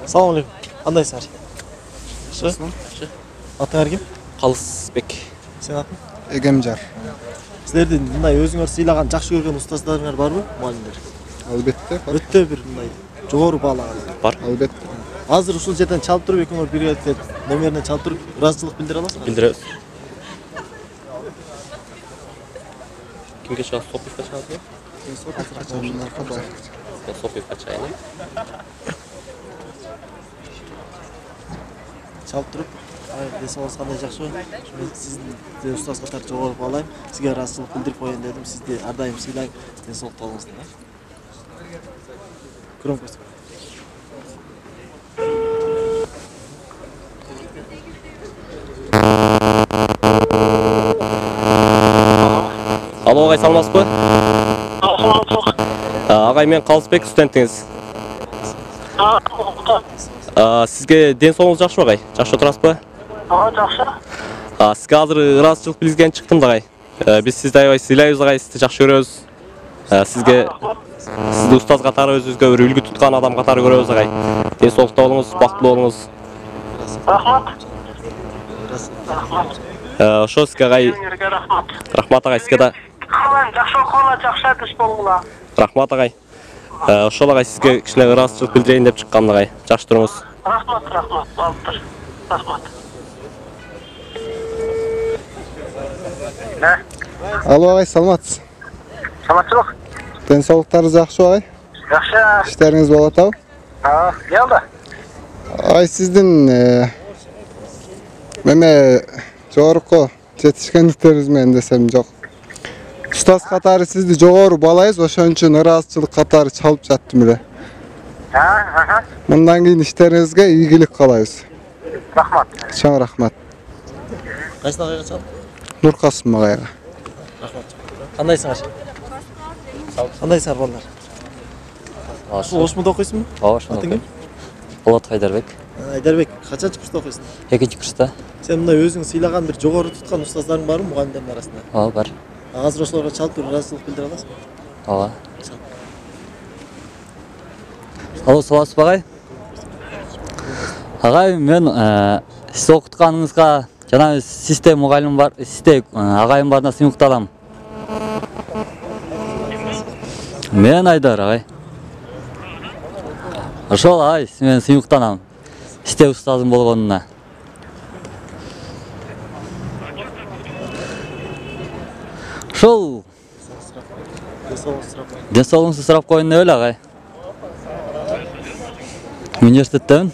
Assalamu alaikum. Qandaysizlar? Yaxshi. Atыңар ким? Қалысбек. Сен атың? Егемжар. Сіздердің мындай өзіңөр сыйлаған, жақсы көрген ұстаздарыңар барбы, мұғалімдер? Албетте бар. Өтті бір мындай жоғары бағалаған. Бар. Албетте. Азыр ушул жерден чалып туруп, экөөңөр бирге номеринен чалып туруп, ыраазычылык билдире аласызбы? Билдиребиз. Кимге чыгат? Сопиевке чыгатбы? Сопиевке чыгайын. Чалып туруп, денсаулығыңыз қандай жақсы? Мен сізді ұстаз қатар жоғары бағалаймын. Сізге ыраазычылык билдирип коеюн дедим. Сізді әрдайым сыйлайм. Денсаулықты болуңуздар. Громкость. Алло, ағай, саламатсыз ба? Ағай, мен Қалысбек, студентіңіз. Сізге денсаулығыңыз жақсы ағай? Жақсы отырасыз ба? Жақсы. Сізге азыр ыраазычылык билдирген чыктым ағай. Біз сізді аябай сыйлайбыз ағай, сізді жақсы көрөбүз. Сізді ұстаз қатары өзіңізге бір үлгі тұтқан адам қатары көрөбүз ағай. Денсаулықта болуңуз, бақытлы болуңуз. Рахмат. Ошо сізге ағай. Рахмат ағай, сізге да. Жақсы оқула, жақсы әдіс болула. Рахмат ағай. Ошол ағай сізге кішкене ыраазычылык билдирейин деп чыккам ағай. Жақсы тұрыңыз. Рахмат, алып тұр. Рахмат. Алло ағай, саламатсыз. Саламатшылық. Денсаулықтарыңыз жақсы ағай? Жақсы. Іштеріңіз болады ау? Келді. Ағай, сіздің мене жоғарғы жетишкендиктериңизмен десем жоқ. Ұстаз қатары сізді жоғары балайыз, ошон үчүн ыраазычылык қатары чалып жаттым эле. Мындан кийин иштериңизге ийгилик каалайбыз. Рахмат. Чоң рахмат. Кайсы ағайға чалып? Нуркасым ағайға. Рахмат. Қандайсыңар? Қандайсыңар балдар? Ошмуда оқисың ба? Ошмуда оқисың. Болот Хайдарбек. Айдарбек, қанчанчы курста оқисың? 2-курста. Сен мындай өзің сыйлаған бір жоғары тұтқан ұстаздарың бар ма мұғалімдердің арасында? Бар. Азыр ошолорго чалып туруп ыраазычылык билдире аласың? Алло, саламатсыз ба ағай? Ағай, мен сіз оқытқаныңызға жана сізде мұғалім бар, сізде ағайым барына сыймыкталам. Мен Айдар ағай. Ошол ағай, мен сыймыктанам. Сізде ұстазым болгонуна. Ошол денсаулығыңызды сұрап қойын өлі ағай. Университеттемін.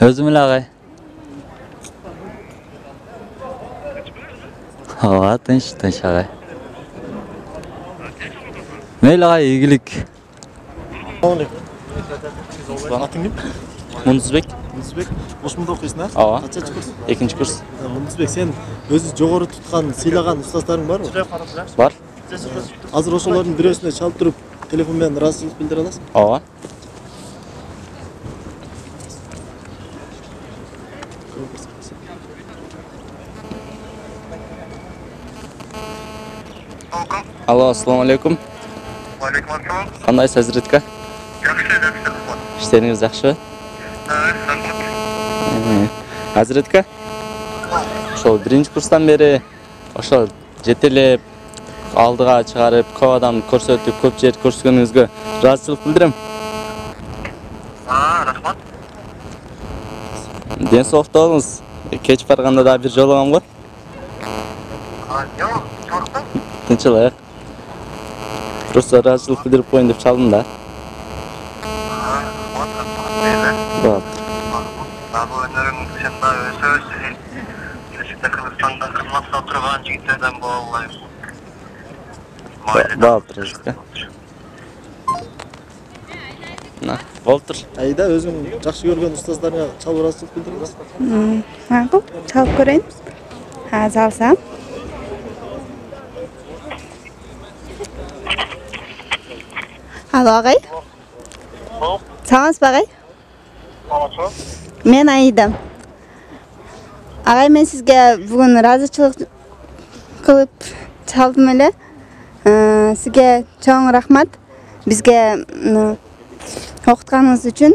Өзім өлі ағай. Тыныш ағай. Мейлі ағай, игілік. Атың кім? Мұндызбек. Мұндызбек, ошмуда оқисың, а? Қанчанчы курс? 2-курс. Мұндызбек, сен өзі жоғары тұтқан, сыйлаған ұстаздарың бар ма? Бар. Азыр ошолордун бирөөсүнө чалып туруп, телефон менен ыраазычылык билдире аласың? Алло, ассаламу алейкум. Алейкум ассалам. Қандайсыз Әзіретка? Жақсы. Іштеріңіз жақсы? Әзіретка? Ошол 1-курстан бери ошол жетелеп, алдыға чыгарып, көп адам көрсөтүп, көп жер көрсөткөнүңүзгө ыраазычылык билдирем. Рахмат. Денсаулыкта болуңуз. Кеч барганда да бир жолугам го. Жок, жокпу? Тынчылык. Просто ыраазычылык билдирип коеюн деп чалдым да. Болот. Бабы өнөрүң сен да өсөсүң. Кыргызстанда Кыргызстанда кызматта турган жигиттерден болбойм. Болтур. Айда өзүң жакшы көргөн ұстаздарыңа чалып ыраазычылык билдире аласың? Макул, чалып көрөйүн. Салсам. Алло, ағай. Саламатсыз ба, ағай? Мен Аида. Ағай, мен сізге бүгін ыраазычылык кылып чалдым эле. Сізге чоң рахмат. бизге окутканыңыз үчүн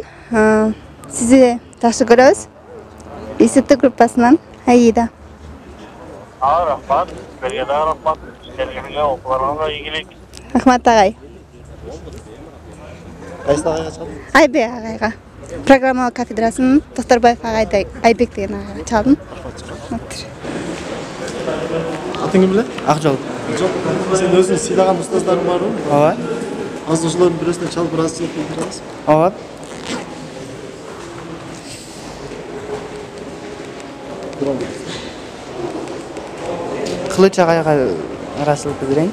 сизди жакшы көрөбүз. ИСТ группасынан Аида. Рахмат. Силерге да рахмат. Силерге менен окууларыңызга ийгилик. Рахмат агай. Кайсы агайга чалдың? Айбек агайга. Программалык кафедрасынын Токторбаев агайдай Айбек деген агайга чалдым. Атың ким эле? Акжол. Жок. Сен өзүң сыйлаган устаздарың барбы? Ооба. Азыр ошолордун бирөөсүнө чалып ыраазычылык билдиребиз. Ооба. Кылыч агайга ыраазычылык билдирейин.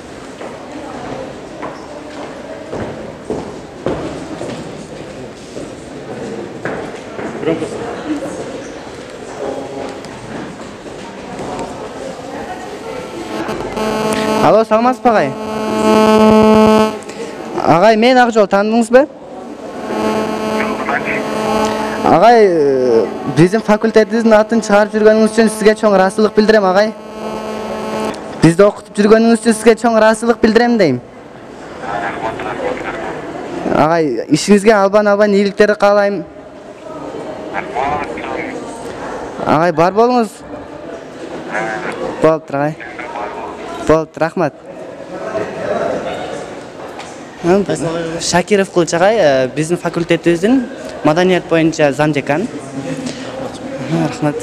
Алло, саламатсызбы агай? Агай, мен Акжол, таныдыңызбы? Агай, биздин факультетибиздин атын чыгарып жүргөнүңүз үчүн сизге чоң ыраазычылык билдирем, агай. Бизди окутуп жүргөнүңүз үчүн сизге чоң ыраазычылык билдирем дейм. Агай, ишиңизге албан ийгиликтерди каалайм. Агай, бар болуңуз. Болуптур, агай. Болуптур, рахмат. Шакиров Кылыч агай, биздин факультетибиздин маданият боюнча зам декан. Рахмат.